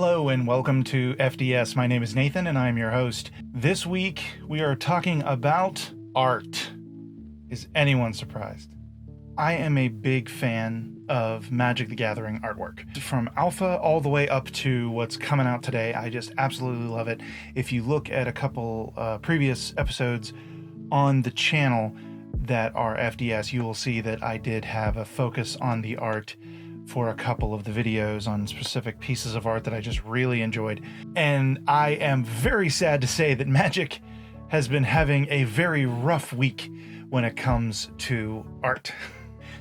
Hello and welcome to FDS. My name is Nathan and I am your host. This week we are talking about art. Is anyone surprised? I am a big fan of Magic the Gathering artwork. From alpha all the way up to what's coming out today, I just absolutely love it. If you look at a couple previous episodes on the channel that are FDS, you will see that I did have a focus on the art for a couple of the videos on specific pieces of art that I just really enjoyed. And I am very sad to say that Magic has been having a very rough week when it comes to art.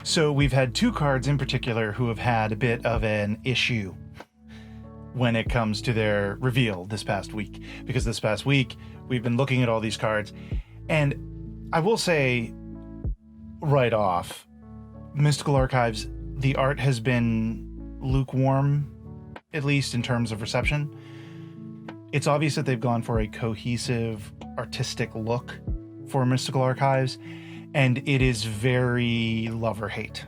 So we've had two cards in particular who have had a bit of an issue when it comes to their reveal this past week. Because this past week, we've been looking at all these cards, and I will say right off, Mystical Archives, the art has been lukewarm, at least in terms of reception. It's obvious that they've gone for a cohesive, artistic look for Mystical Archives, and it is very love or hate.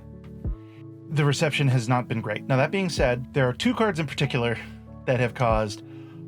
The reception has not been great. Now, that being said, there are two cards in particular that have caused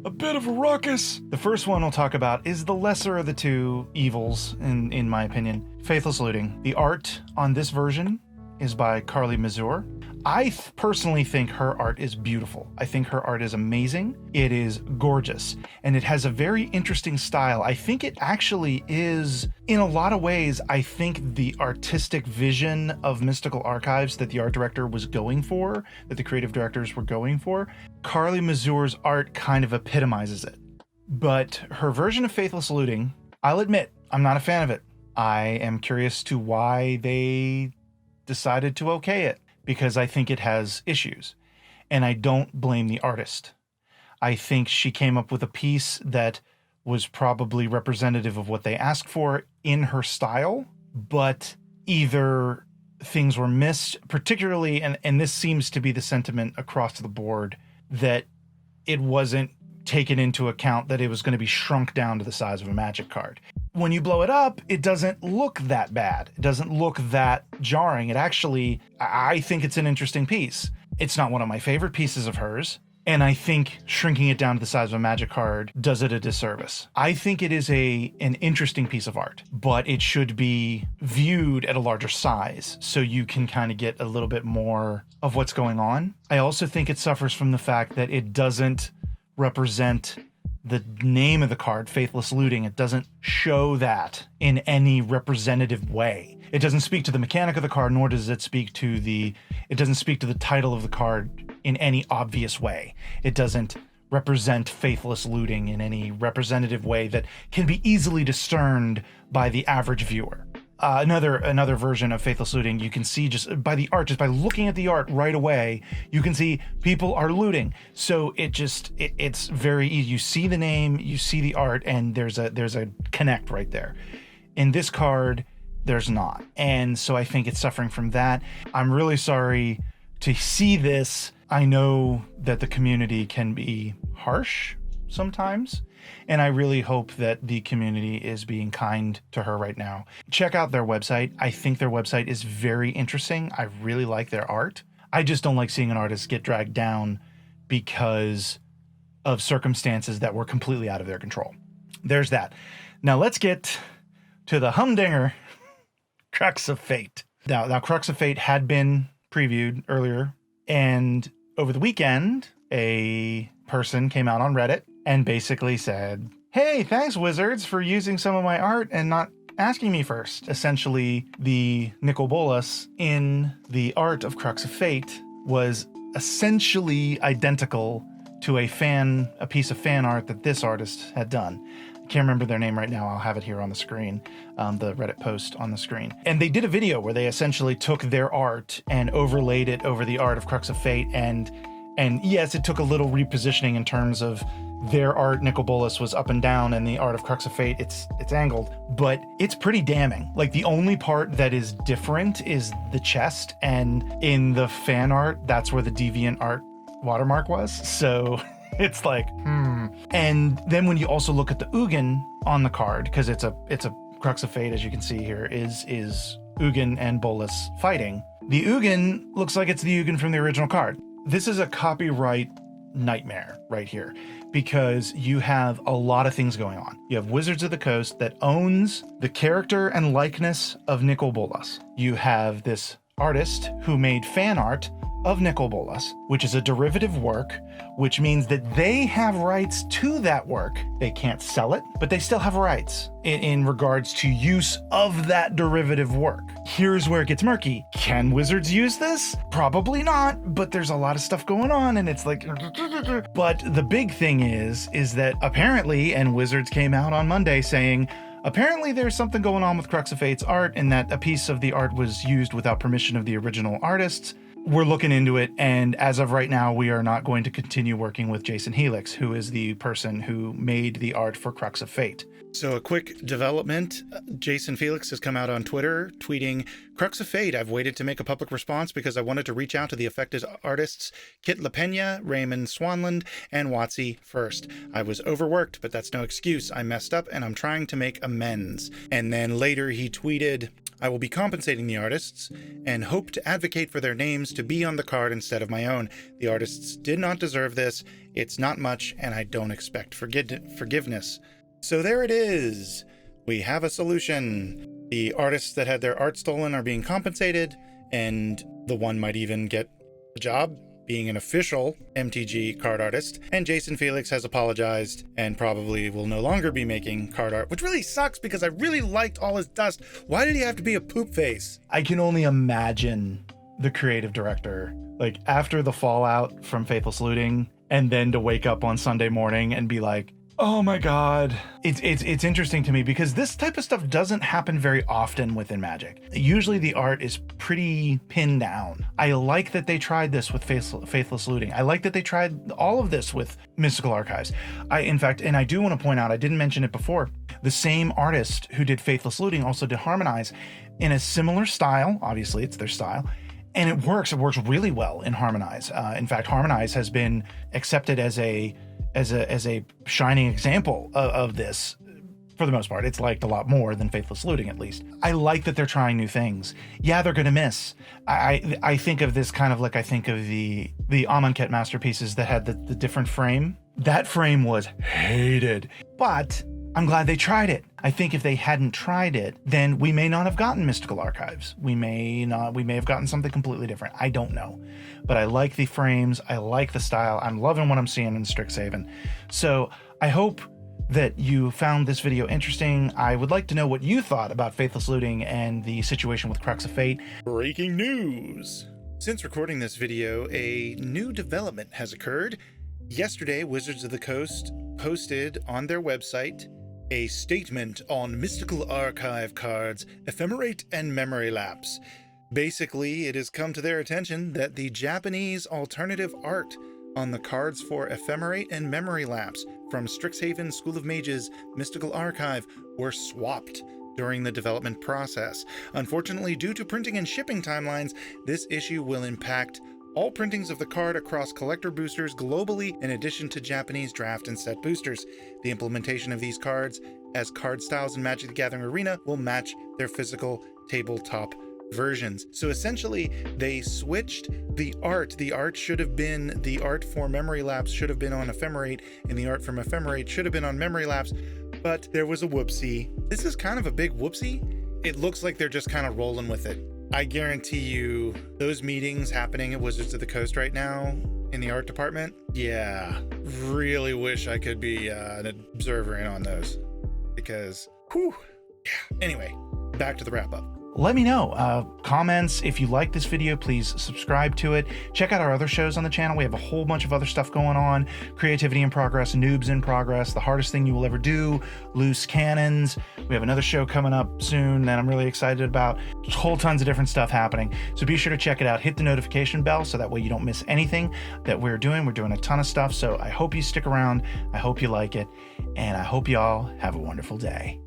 a bit of a ruckus. The first one we'll talk about is the lesser of the two evils, in my opinion, Faithless Looting. The art on this version is by Mazur. I personally think her art is beautiful. I think her art is amazing. It is gorgeous, and it has a very interesting style. I think it actually is, in a lot of ways, I think the artistic vision of Mystical Archives that the art director was going for, that the creative directors were going for, Carly Mazur's art kind of epitomizes it. But her version of Faithless Looting, I'll admit, I'm not a fan of it. I am curious to why they decided to okay it, because I think it has issues, and I don't blame the artist. I think she came up with a piece that was probably representative of what they asked for in her style, but either things were missed, particularly, and this seems to be the sentiment across the board, that it wasn't taken into account that it was going to be shrunk down to the size of a Magic card. When you blow it up, it doesn't look that bad. It doesn't look that jarring. It actually, I think it's an interesting piece. It's not one of my favorite pieces of hers, and I think shrinking it down to the size of a Magic card does it a disservice. I think it is an interesting piece of art, but it should be viewed at a larger size so you can kind of get a little bit more of what's going on. I also think it suffers from the fact that it doesn't represent the name of the card, Faithless Looting. It doesn't show that in any representative way. It doesn't speak to the mechanic of the card, nor does it speak to the title of the card in any obvious way. It doesn't represent Faithless Looting in any representative way that can be easily discerned by the average viewer. Another version of Faithless Looting, you can see just by the art, just by looking at the art right away, you can see people are looting. So it's very easy. You see the name, you see the art, and there's a connect right there. In this card, there's not. And so I think it's suffering from that. I'm really sorry to see this. I know that the community can be harsh sometimes, and I really hope that the community is being kind to her right now. Check out their website. I think their website is very interesting. I really like their art. I just don't like seeing an artist get dragged down because of circumstances that were completely out of their control. There's that. Now let's get to the humdinger, Crux of Fate. Now Crux of Fate had been previewed earlier, and over the weekend, a person came out on Reddit and basically said, "Hey, thanks Wizards for using some of my art and not asking me first." Essentially, the nicol bolas in the art of Crux of Fate was essentially identical to a piece of fan art that this artist had done. I can't remember their name right now. I'll have it here on the screen, the Reddit post on the screen. And they did a video where they essentially took their art and overlaid it over the art of Crux of Fate, and yes, it took a little repositioning in terms of their art, nicol bolas, was up and down, and the art of Crux of Fate, it's angled, but it's pretty damning. Like, the only part that is different is the chest, and in the fan art, that's where the deviant art watermark was. So it's like, And then when you also look at the Ugin on the card, because it's a Crux of Fate, as you can see here, is Ugin and Bolas fighting. The Ugin looks like it's the Ugin from the original card. This is a copyright nightmare right here, because you have a lot of things going on. You have Wizards of the Coast that owns the character and likeness of Nicol Bolas. You have this artist who made fan art of Nicol Bolas, which is a derivative work, which means that they have rights to that work. They can't sell it, but they still have rights in regards to use of that derivative work. Here's where it gets murky. Can Wizards use this? Probably not, but there's a lot of stuff going on, and it's like, but the big thing is that apparently, and Wizards came out on Monday saying, apparently there's something going on with Crux of Fate's art, and that a piece of the art was used without permission of the original artists. We're looking into it, and as of right now, we are not going to continue working with Jason Felix, who is the person who made the art for Crux of Fate. So a quick development, Jason Felix has come out on Twitter tweeting, Crux of Fate, I've waited to make a public response because I wanted to reach out to the affected artists Kit LaPena, Raymond Swanland, and Whoopsie first. I was overworked, but that's no excuse. I messed up and I'm trying to make amends. And then later he tweeted, I will be compensating the artists and hope to advocate for their names to be on the card instead of my own. The artists did not deserve this. It's not much, and I don't expect forgiveness. So there it is. We have a solution. The artists that had their art stolen are being compensated, and the one might even get a job being an official MTG card artist, and Jason Felix has apologized and probably will no longer be making card art, which really sucks because I really liked all his dust. Why did he have to be a poop face? I can only imagine the creative director, like after the fallout from Faithless Looting, and then to wake up on Sunday morning and be like, oh my God. It's interesting to me because this type of stuff doesn't happen very often within Magic. Usually the art is pretty pinned down. I like that they tried this with Faithless Looting. I like that they tried all of this with Mystical Archives. In fact, and I do want to point out, I didn't mention it before, the same artist who did Faithless Looting also did Harmonize in a similar style. Obviously, it's their style. And it works really well in Harmonize. In fact, Harmonize has been accepted as a shining example of this for the most part. It's liked a lot more than Faithless Looting, at least. I like that they're trying new things. Yeah, they're gonna miss. I think of this kind of like I think of the Amonkhet masterpieces that had the different frame. That frame was hated, but I'm glad they tried it. I think if they hadn't tried it, then we may not have gotten Mystical Archives. We may have gotten something completely different. I don't know. But I like the frames. I like the style. I'm loving what I'm seeing in Strixhaven. So I hope that you found this video interesting. I would like to know what you thought about Faithless Looting and the situation with Crux of Fate. Breaking news. Since recording this video, a new development has occurred. Yesterday, Wizards of the Coast posted on their website a statement on Mystical Archive cards, Ephemerate and Memory Lapse. Basically, it has come to their attention that the Japanese alternative art on the cards for Ephemerate and Memory Lapse from Strixhaven School of Mages Mystical Archive were swapped during the development process. Unfortunately, due to printing and shipping timelines, this issue will impact all printings of the card across collector boosters globally, in addition to Japanese draft and set boosters. The implementation of these cards as card styles in Magic the Gathering Arena will match their physical tabletop versions. So essentially, they switched the art. The art should have been, the art for Memory Lapse should have been on Ephemerate, and the art from Ephemerate should have been on Memory Lapse, but there was a whoopsie. This is kind of a big whoopsie. It looks like they're just kind of rolling with it. I guarantee you those meetings happening at Wizards of the Coast right now in the art department, yeah, really wish I could be an observer in on those because, whew, yeah. Anyway, back to the wrap up. Let me know. Comments. If you like this video, please subscribe to it. Check out our other shows on the channel. We have a whole bunch of other stuff going on. Creativity in Progress, Noobs in Progress, The Hardest Thing You Will Ever Do, Loose Cannons. We have another show coming up soon that I'm really excited about. Whole tons of different stuff happening. So be sure to check it out. Hit the notification bell so that way you don't miss anything that we're doing. We're doing a ton of stuff. So I hope you stick around. I hope you like it. And I hope y'all have a wonderful day.